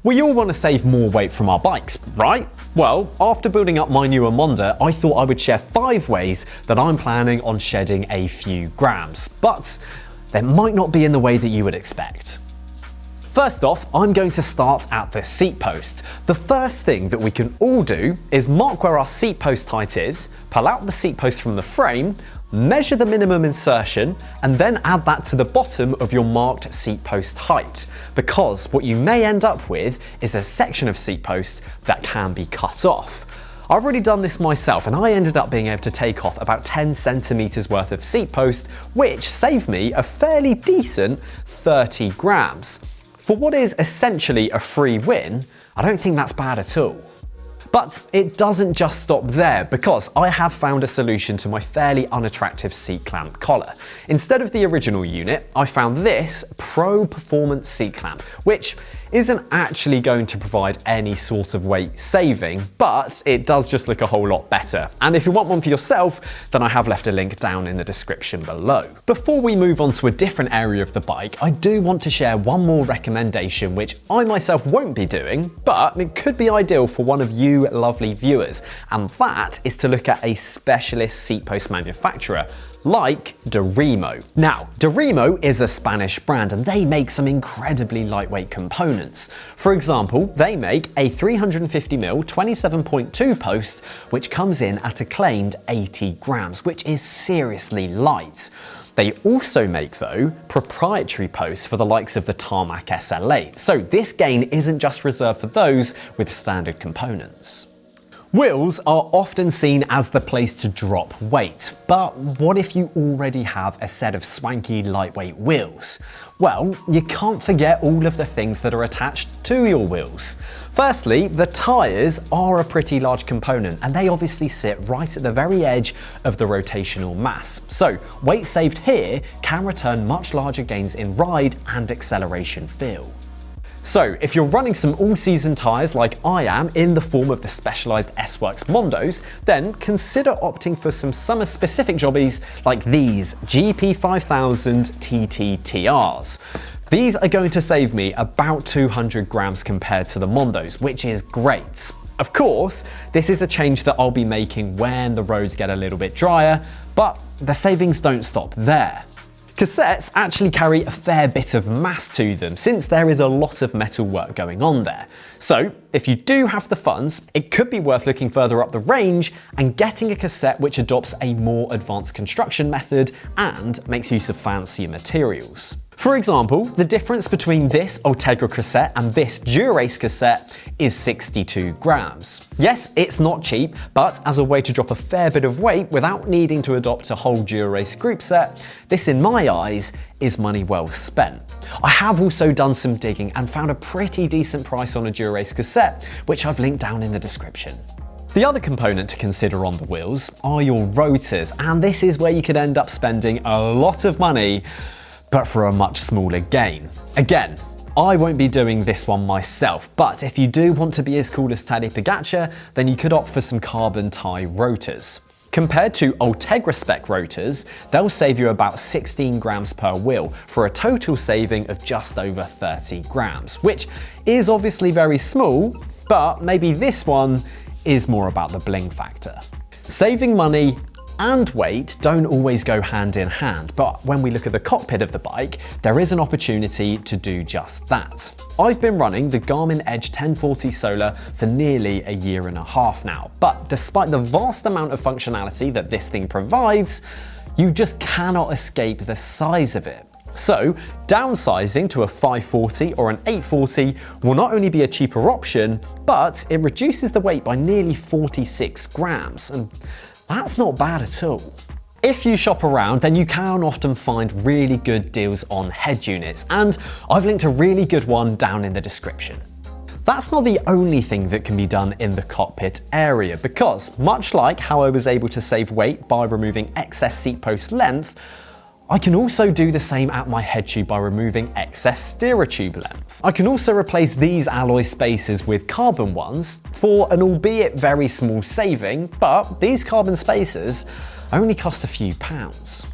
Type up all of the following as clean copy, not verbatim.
We all want to save more weight from our bikes, right? Well, after building up my newer Monda, I thought I would share 5 ways that I'm planning on shedding a few grams, but they might not be in the way that you would expect. First off, I'm going to start at the seat post. The first thing that we can all do is mark where our seat post height is, pull out the seat post from the frame, measure the minimum insertion, and then add that to the bottom of your marked seat post height. Because what you may end up with is a section of seat post that can be cut off. I've already done this myself and I ended up being able to take off about 10 centimeters worth of seat post, which saved me a fairly decent 30 grams. For what is essentially a free win, I don't think that's bad at all. But it doesn't just stop there, because I have found a solution to my fairly unattractive seat clamp collar. Instead of the original unit, I found this Pro Performance seat clamp, which isn't actually going to provide any sort of weight saving, but it does just look a whole lot better. And if you want one for yourself, then I have left a link down in the description below. Before we move on to a different area of the bike, I do want to share one more recommendation, which I myself won't be doing, but it could be ideal for one of you lovely viewers, and that is to look at a specialist seat post manufacturer like Deremo. Now, Deremo is a Spanish brand and they make some incredibly lightweight components. For example, they make a 350mm 27.2 post, which comes in at a claimed 80 grams, which is seriously light. They also make, though, proprietary posts for the likes of the Tarmac SLA, so this gain isn't just reserved for those with standard components. Wheels are often seen as the place to drop weight, but what if you already have a set of swanky lightweight wheels? Well, you can't forget all of the things that are attached to your wheels. Firstly, the tyres are a pretty large component and they obviously sit right at the very edge of the rotational mass. So weight saved here can return much larger gains in ride and acceleration feel. So if you're running some all-season tyres like I am in the form of the Specialized S-Works Mondos, then consider opting for some summer-specific jobbies like these GP5000 TTTRs. These are going to save me about 200 grams compared to the Mondos, which is great. Of course, this is a change that I'll be making when the roads get a little bit drier, but the savings don't stop there. Cassettes actually carry a fair bit of mass to them, since there is a lot of metal work going on there. So if you do have the funds, it could be worth looking further up the range and getting a cassette which adopts a more advanced construction method and makes use of fancier materials. For example, the difference between this Ultegra cassette and this Dura-Ace cassette is 62 grams. Yes, it's not cheap, but as a way to drop a fair bit of weight without needing to adopt a whole Dura-Ace group set, this in my eyes is money well spent. I have also done some digging and found a pretty decent price on a Dura-Ace cassette, which I've linked down in the description. The other component to consider on the wheels are your rotors, and this is where you could end up spending a lot of money, but for a much smaller gain. Again, I won't be doing this one myself, but if you do want to be as cool as Tadej Pogacar, then you could opt for some carbon tie rotors. Compared to Ultegra spec rotors, they'll save you about 16 grams per wheel for a total saving of just over 30 grams, which is obviously very small, but maybe this one is more about the bling factor. Saving money and weight don't always go hand in hand, but when we look at the cockpit of the bike, there is an opportunity to do just that. I've been running the Garmin Edge 1040 Solar for nearly a year and a half now, but despite the vast amount of functionality that this thing provides, you just cannot escape the size of it. So, downsizing to a 540 or an 840 will not only be a cheaper option, but it reduces the weight by nearly 46 grams, and that's not bad at all. If you shop around, then you can often find really good deals on head units, and I've linked a really good one down in the description. That's not the only thing that can be done in the cockpit area, because much like how I was able to save weight by removing excess seat post length, I can also do the same at my head tube by removing excess steerer tube length. I can also replace these alloy spacers with carbon ones for an albeit very small saving, but these carbon spacers only cost a few pounds.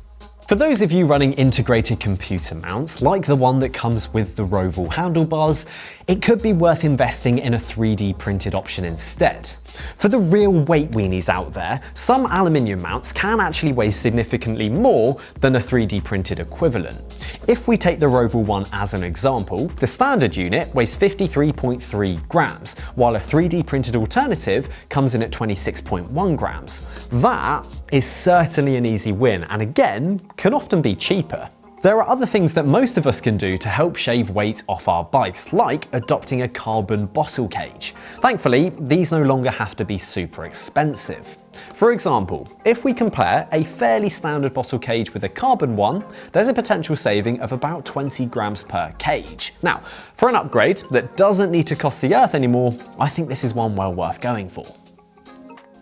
For those of you running integrated computer mounts, like the one that comes with the Roval handlebars, it could be worth investing in a 3D printed option instead. For the real weight weenies out there, some aluminium mounts can actually weigh significantly more than a 3D printed equivalent. If we take the Roval one as an example, the standard unit weighs 53.3 grams, while a 3D printed alternative comes in at 26.1 grams. That is certainly an easy win, and again, can often be cheaper. There are other things that most of us can do to help shave weight off our bikes, like adopting a carbon bottle cage. Thankfully, these no longer have to be super expensive. For example, if we compare a fairly standard bottle cage with a carbon one, there's a potential saving of about 20 grams per cage. Now, for an upgrade that doesn't need to cost the earth anymore, I think this is one well worth going for.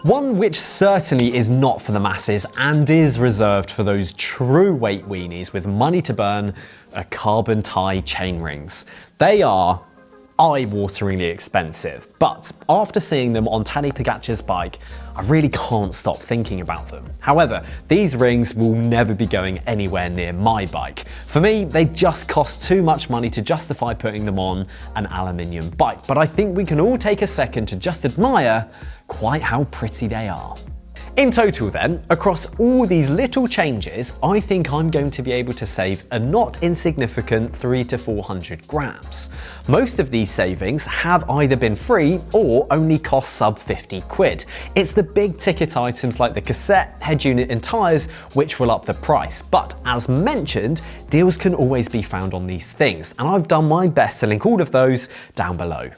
One which certainly is not for the masses and is reserved for those true weight weenies with money to burn are carbon tie chainrings. They are eye-wateringly expensive, but after seeing them on Tadej Pogacar's bike, I really can't stop thinking about them. However, these rings will never be going anywhere near my bike. For me, they just cost too much money to justify putting them on an aluminium bike, but I think we can all take a second to just admire quite how pretty they are. In total then, across all these little changes, I think I'm going to be able to save a not insignificant 300 to 400 grams. Most of these savings have either been free or only cost sub 50 quid. It's the big ticket items like the cassette, head unit and tyres which will up the price. But as mentioned, deals can always be found on these things, and I've done my best to link all of those down below.